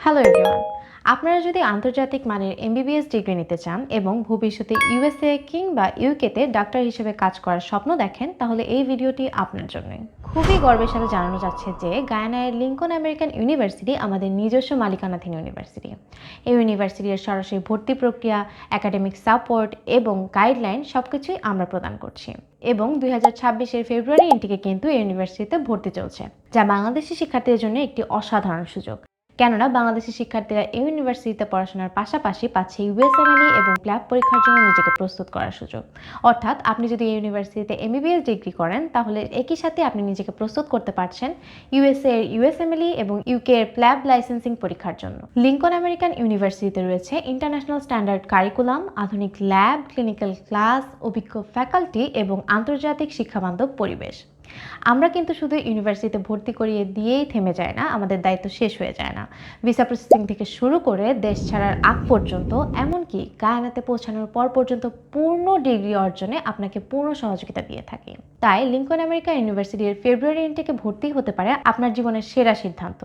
Hello everyone. আপনারা যদি আন্তর্জাতিক মানের এমবিবিএস ডিগ্রি নিতে চান এবং ভবিষ্যতে ইউএসএ কিংবা ইউকেতে ডাক্তার হিসেবে কাজ করার স্বপ্ন দেখেন, তাহলে এই ভিডিওটি আপনার জন্যই। খুবই গর্বের সাথে জানানো যাচ্ছে যে গায়ানার লিঙ্কন আমেরিকান ইউনিভার্সিটি আমাদের নিজস্ব মালিকানাধীন ইউনিভার্সিটি। এই ইউনিভার্সিটির সরাসরি ভর্তি প্রক্রিয়া, একাডেমিক সাপোর্ট এবং গাইডলাইন সবকিছুই আমরা প্রদান করছি। এবং 2026-এর ফেব্রুয়ারি ইনটেকে কিন্তু এই ইউনিভার্সিটিতে ভর্তি চলছে, যা বাংলাদেশি শিক্ষার্থীদের জন্য একটি অসাধারণ সুযোগ। কেননা বাংলাদেশি শিক্ষার্থীরা এই ইউনিভার্সিটিতে পড়াশোনার পাশাপাশি পাচ্ছে ইউএসএমএলই এবং ক্ল্যাব পরীক্ষার জন্য নিজেকে প্রস্তুত করার সুযোগ। অর্থাৎ আপনি যদি এই ইউনিভার্সিটিতে এমবিবিএস ডিগ্রি করেন, তাহলে একই সাথে আপনি নিজেকে প্রস্তুত করতে পারছেন ইউএসএ এর ইউএসএমএলই এবং ইউকে এর ক্ল্যাব লাইসেন্সিং পরীক্ষার জন্য। লিঙ্কন আমেরিকান ইউনিভার্সিটিতে রয়েছে ইন্টারন্যাশনাল স্ট্যান্ডার্ড কারিকুলাম, আধুনিক ল্যাব, ক্লিনিক্যাল ক্লাস, অভিজ্ঞ ফ্যাকাল্টি এবং আন্তর্জাতিক শিক্ষাবান্ধব পরিবেশ। আমরা কিন্তু শুধু ইউনিভার্সিটিতে ভর্তি করিয়ে দিয়েই থেমে যায় না, আমাদের দায়িত্ব শেষ হয়ে যায় না। ভিসা প্রসেসিং থেকে শুরু করে দেশ ছাড়ার আগ পর্যন্ত, এমনকি গায়ানাতে পৌঁছানোর পর পর্যন্ত পূর্ণ ডিগ্রি অর্জনে আপনাকে পূর্ণ সহযোগিতা দিয়ে থাকি। তাই লিঙ্কন আমেরিকা ইউনিভার্সিটির ফেব্রুয়ারি ইনটেকে ভর্তি হতে পারে আপনার জীবনের সেরা সিদ্ধান্ত।